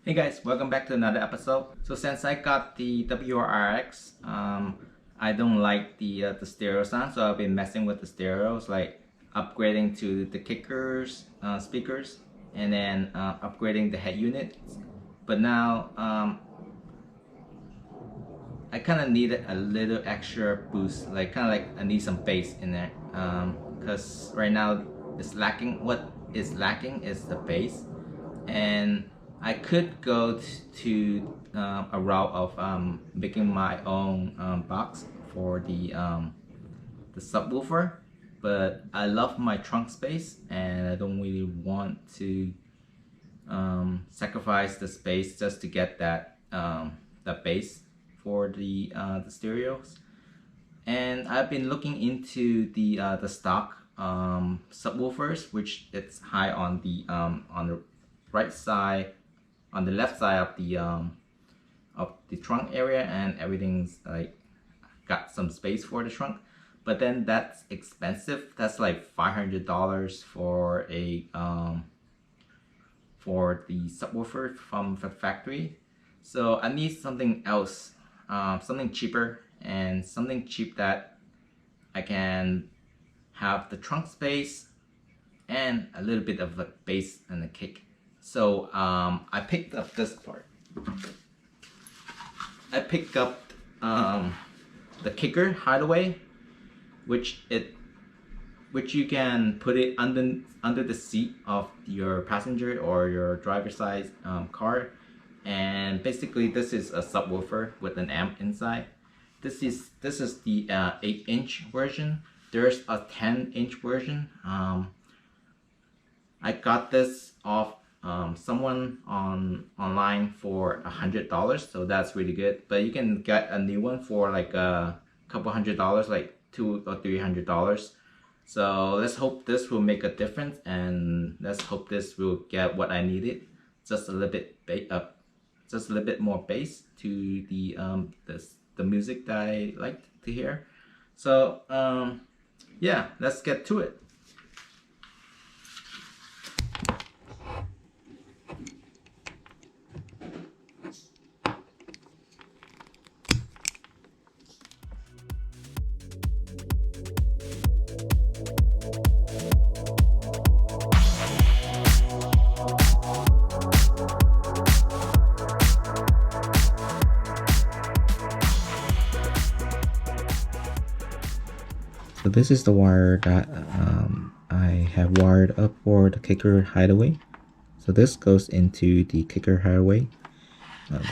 Hey guys, welcome back to another episode. So since I got the WRX, I don't like the stereo sound, so I've been messing with the stereos, like upgrading to the Kickers speakers, and then upgrading the head unit. But now I kind of needed a little extra boost, like kind of like I need some bass in there, because right now it's lacking. What is lacking is the bass, and I could go to a route of making my own box for the subwoofer, but I love my trunk space and I don't really want to sacrifice the space just to get that bass for the stereos. And I've been looking into the stock subwoofers, which it's high on the right side, on the left side of the trunk area, and everything's like got some space for the trunk. But then that's expensive. That's like $500 for a for the subwoofer from the factory. So I need something else, something cheaper, and something cheap that I can have the trunk space and a little bit of a bass and a kick. So I picked up this part. I picked up the Kicker Hideaway, which you can put it under the seat of your passenger or your driver's side car. And basically this is a subwoofer with an amp inside. This is the 8-inch version. There's a 10-inch version. I got this off someone online for $100, so that's really good. But you can get a new one for like a couple $100, like $200 or $300. So let's hope this will make a difference, and let's hope this will get what I needed. Just a little bit more bass to the music that I like to hear. So yeah, let's get to it. So this is the wire that I have wired up for the Kicker Hideaway. So this goes into the Kicker Hideaway.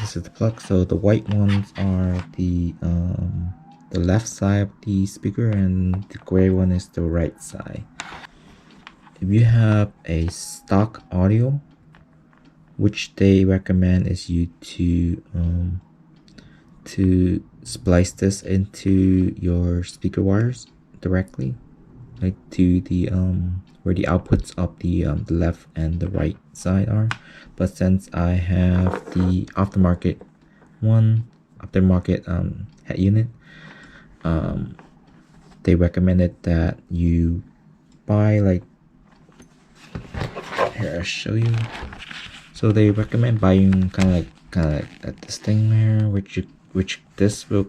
This is the plug. So the white ones are the left side of the speaker, and the gray one is the right side. If you have a stock audio, which they recommend is you to splice this into your speaker wires directly, like to the where the outputs of the left and the right side are. But since I have the aftermarket head unit, they recommended that you buy, like, here I'll show you. So they recommend buying kind of like this thing here, which the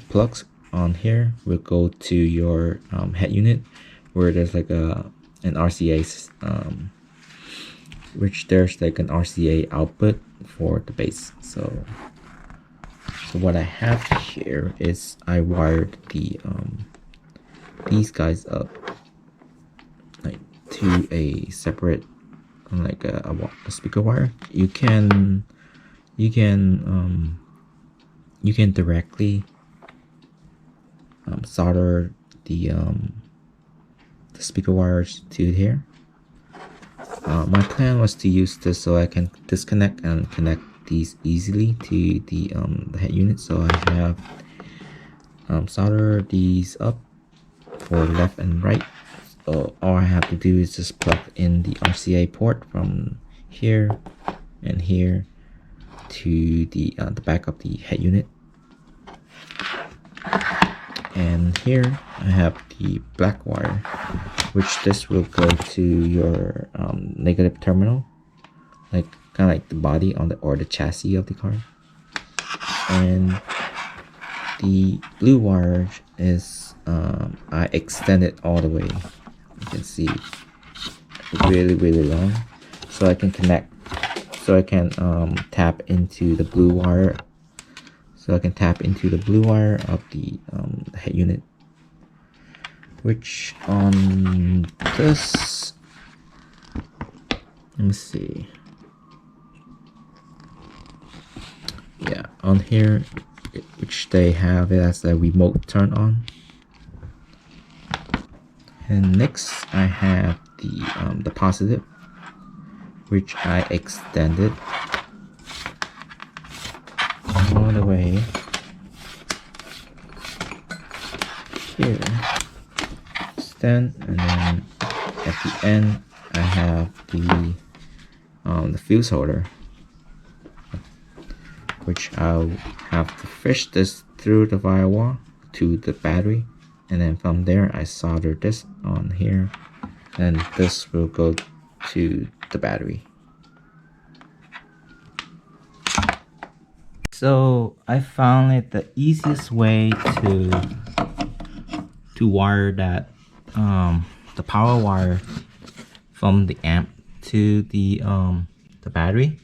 plugs on here will go to your head unit, where there's like an RCA which there's like an RCA output for the bass. So what I have here is I wired these guys up like to a separate, like a speaker wire. You can directly solder the speaker wires to here. My plan was to use this so I can disconnect and connect these easily to the head unit. So I have soldered these up for left and right. So all I have to do is just plug in the RCA port from here and here to the back of the head unit. And here I have the black wire, which this will go to your negative terminal, like kind of like the body on the or the chassis of the car. And the blue wire is I extended all the way. You can see really long, so I can connect, so I can tap into the blue wire. So I can tap into the blue wire of the head unit, which on this, let me see. Yeah, on here, which they have it as a remote turn on. And next I have the positive, which I extended all the way here. Extend, and then at the end I have the fuse holder, which I'll have to fish this through the firewall to the battery, and then from there I solder this on here, and this will go to the battery. So I found it the easiest way to wire that the power wire from the amp to the battery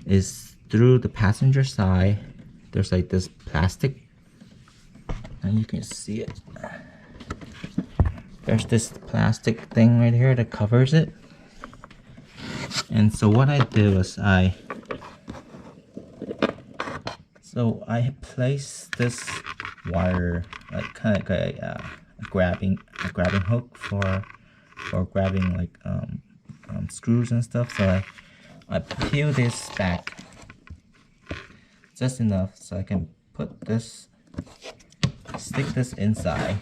is through the passenger side. There's like this plastic, and you can see it. There's this plastic thing right here that covers it. And so what I did was I placed this wire like kind of like a grabbing hook for grabbing like screws and stuff. So I peel this back just enough so I can put this, stick this inside.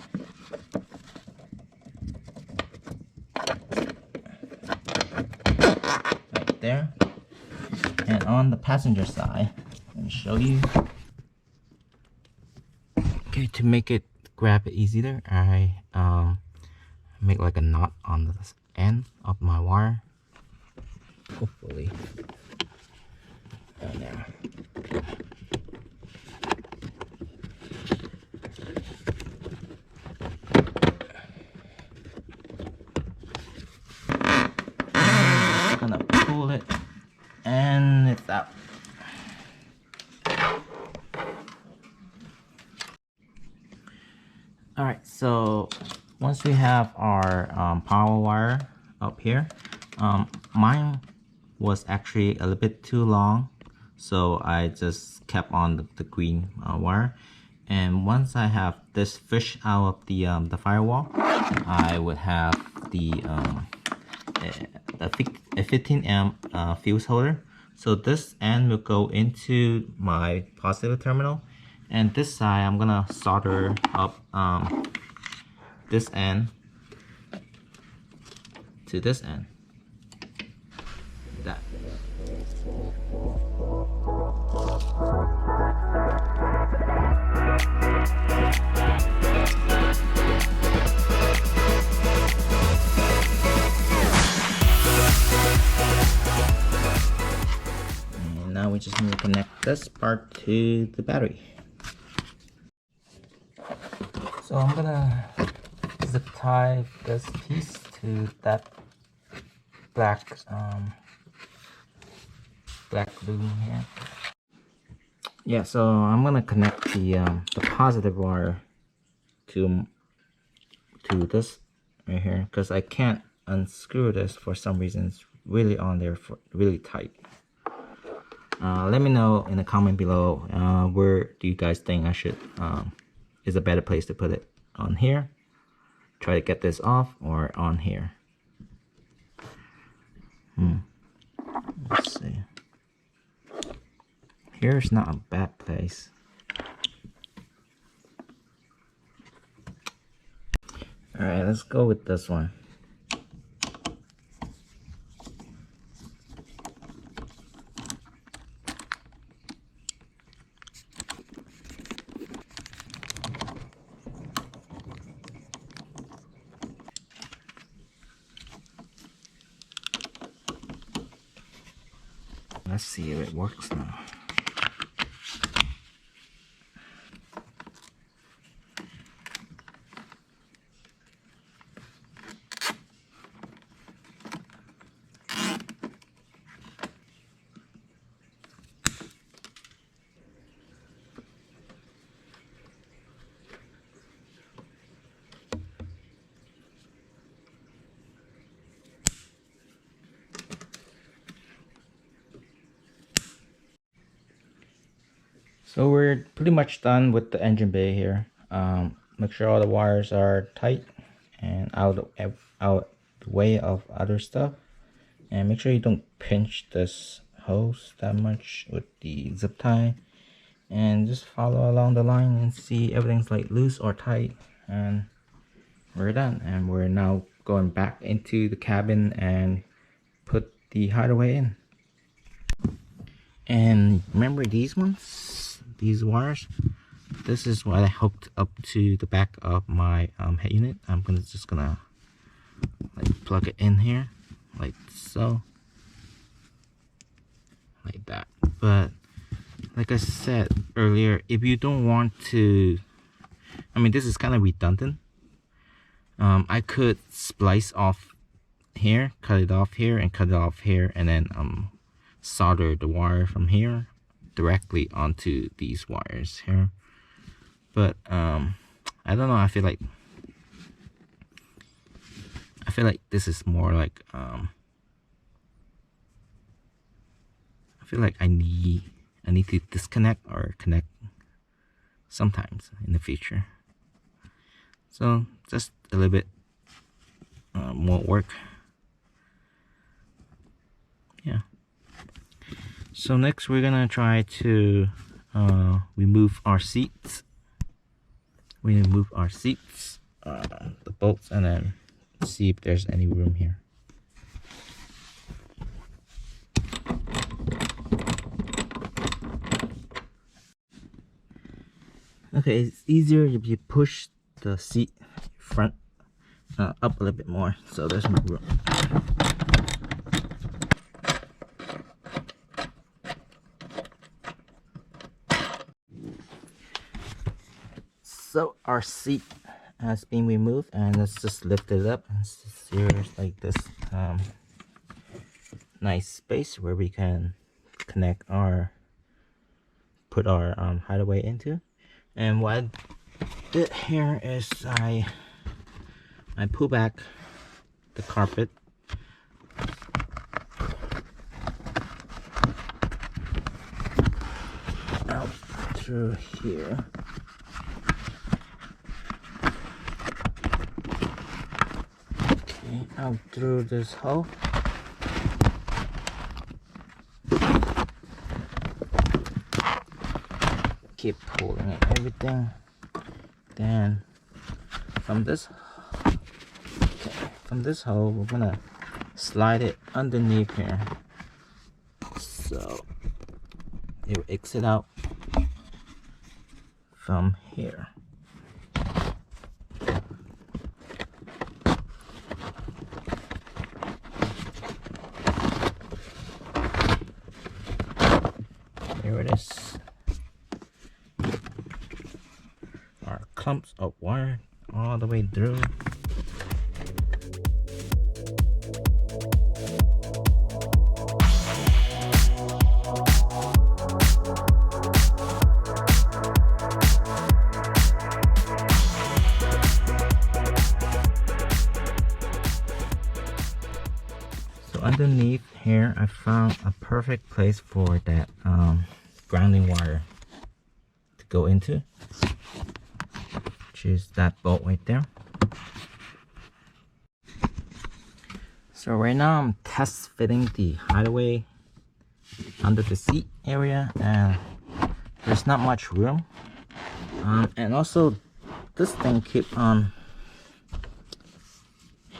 Right there. And on the passenger side, let me show you. Okay, to make it grab it easier, I make like a knot on the end of my wire. Hopefully. Right there. I'm gonna pull it, and it's out. Alright, so once we have our power wire up here, mine was actually a little bit too long, so I just kept on the green wire. And once I have this fish out of the firewall, I would have a 15 amp fuse holder. So this end will go into my positive terminal, and this side I'm gonna solder up this end to this end. That. And now we just need to connect this part to the battery. So I'm gonna zip tie this piece to that black glue here. Yeah, so I'm gonna connect the positive wire to this right here, because I can't unscrew this for some reason. It's really on there, for really tight. Let me know in the comment below where do you guys think I should is a better place to put it. On here, try to get this off, or on here. Let's see. Here's not a bad place. Alright, let's go with this one. let's see if it works now. So we're pretty much done with the engine bay here. Make sure all the wires are tight and out the way of other stuff. And make sure you don't pinch this hose that much with the zip tie. And just follow along the line and see everything's like loose or tight. And we're done. And we're now going back into the cabin and put the hideaway in. And remember these ones? These wires, this is what I hooked up to the back of my head unit. I'm just gonna like plug it in here like so, like that. But like I said earlier, if you don't want to, I mean, this is kind of redundant. I could splice off here, cut it off here, and cut it off here, and then solder the wire from here directly onto these wires here. But I don't know, I feel like this is more like I feel like I need to disconnect or connect sometimes in the future. So just a little bit more work. Yeah. So next we're gonna try to remove our seats. We remove our seats, the bolts, and then see if there's any room here. Okay, it's easier if you push the seat front up a little bit more, so there's more room. So our seat has been removed, and let's just lift it up. Here's like this nice space where we can put our hideaway into. And what I did here is I pull back the carpet out through here. Out through this hole. Keep pulling it, everything. Then from this hole, we're gonna slide it underneath here, so it will exit out from here. Here it is. Our clumps of wire all the way through. So underneath here, I found a perfect place for that grounding wire to go into, which is that bolt right there. So right now I'm test fitting the hideaway under the seat area, and there's not much room, and also this thing keep on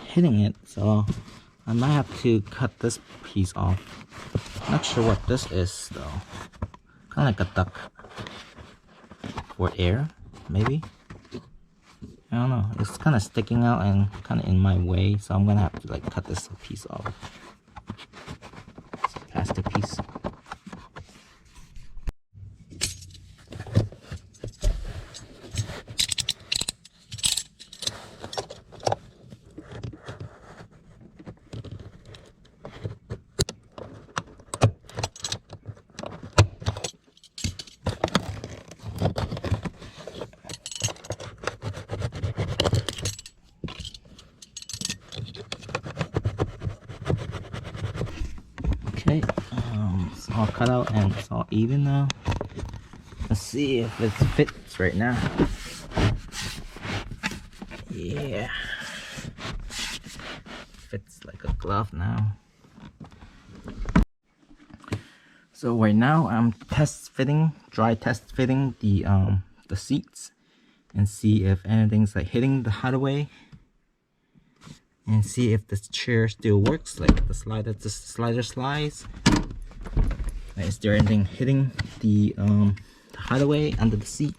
hitting it, so I might have to cut this piece off. Not sure what this is though. Kind of like a duct for air, maybe. I don't know. It's kind of sticking out and kind of in my way, so I'm gonna have to like cut this piece off. It's a plastic piece. all cut out and it's all even now. Let's see if it fits right now. Yeah, fits like a glove now. So right now I'm dry test fitting the seats and see if anything's like hitting the hideaway, and see if the chair still works, like the slider slides. Is there anything hitting the hideaway under the seat?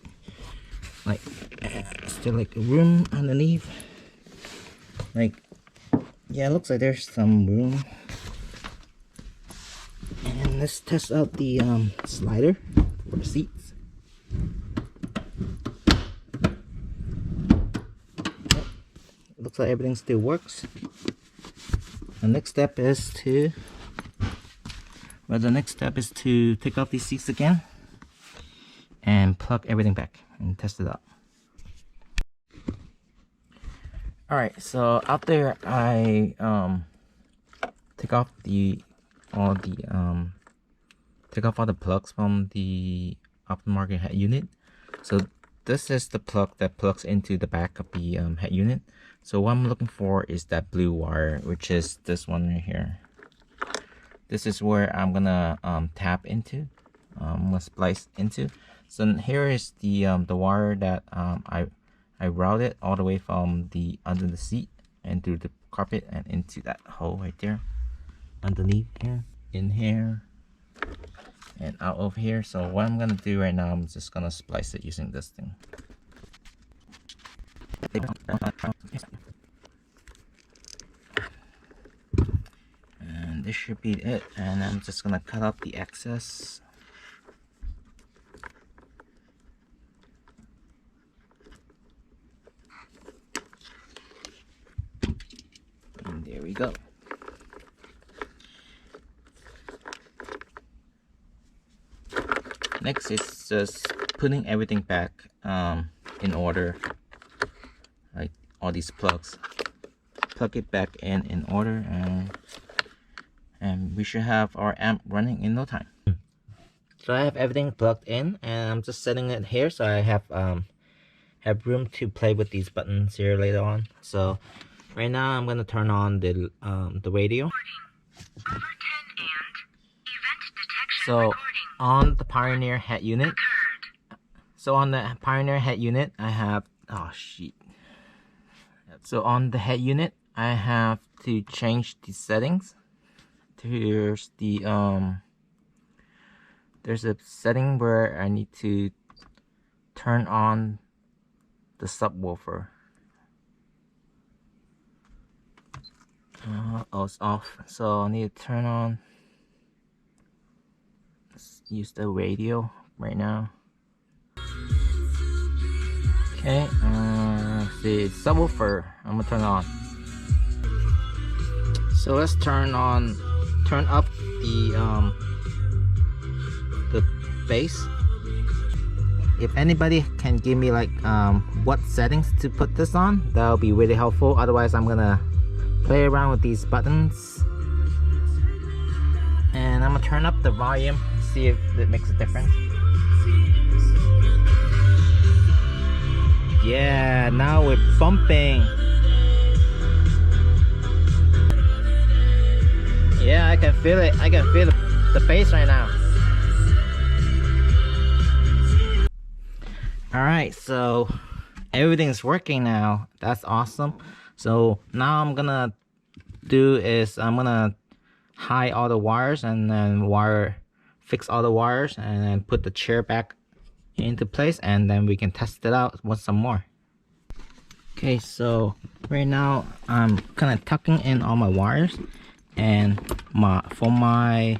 Like, is there like a room underneath? Like, yeah, it looks like there's some room. And let's test out the slider for the seats. Looks like everything still works. The next step is to take off these seats again and plug everything back and test it out. Alright, so after I take off all the plugs from the aftermarket head unit. So this is the plug that plugs into the back of the head unit. So what I'm looking for is that blue wire, which is this one right here. This is where I'm gonna tap into, I'm gonna splice into. So here is the wire that I routed all the way from the under the seat and through the carpet and into that hole right there, underneath here, in here, and out of here. So what I'm gonna do right now, I'm just gonna splice it using this thing. And this should be it, and I'm just gonna cut out the excess. And there we go. Next is just putting everything back in order, like all these plugs. Plug it back in order, and we should have our amp running in no time. So I have everything plugged in, and I'm just setting it here so I have room to play with these buttons here later on. So right now I'm gonna turn on the radio. So on the Pioneer head unit, I have, oh shit. So on the head unit, I have to change the settings. Here's the there's a setting where I need to turn on the subwoofer. Oh, it's off. So I need to turn on. Let's use the radio right now. Okay, let's see, subwoofer. I'm gonna turn on. So let's turn up the bass. If anybody can give me like what settings to put this on, that'll be really helpful. Otherwise, I'm gonna play around with these buttons, and I'm gonna turn up the volume, see if it makes a difference. Yeah, now we're bumping. Yeah, I can feel it. I can feel the bass right now. Alright, so everything's working now. That's awesome. So now I'm gonna hide all the wires and then fix all the wires and then put the chair back into place, and then we can test it out with some more. Okay, so right now I'm kind of tucking in all my wires, and for my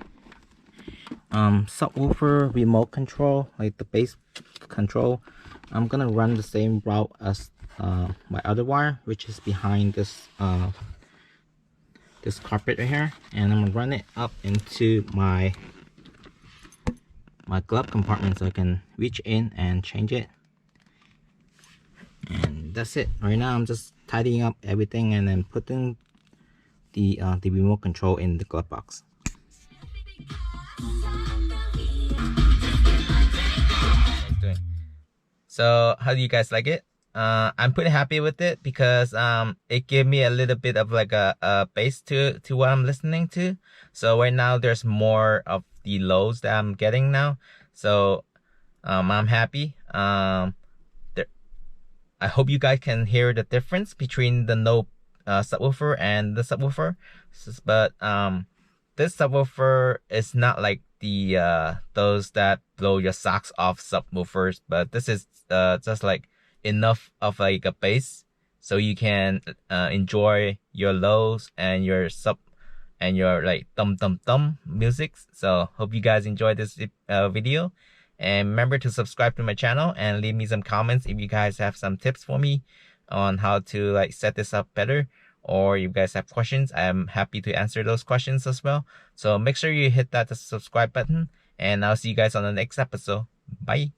subwoofer remote control, like the bass control, I'm gonna run the same route as my other wire, which is behind this this carpet right here, and I'm gonna run it up into my glove compartment so I can reach in and change it. And that's it. Right now I'm just tidying up everything and then putting the remote control in the glove box. So how do you guys like it? I'm pretty happy with it because it gave me a little bit of like a bass to what I'm listening to. So right now there's more of the lows that I'm getting now. So I'm happy. There, I hope you guys can hear the difference between the no subwoofer and the subwoofer. But this subwoofer is not like the those that blow your socks off subwoofers, but this is just like enough of like a bass so you can enjoy your lows and your sub and your like thumb music. So hope you guys enjoyed this video, and remember to subscribe to my channel and leave me some comments if you guys have some tips for me on how to like set this up better, or you guys have questions. I'm happy to answer those questions as well. So make sure you hit that subscribe button, and I'll see you guys on the next episode. Bye.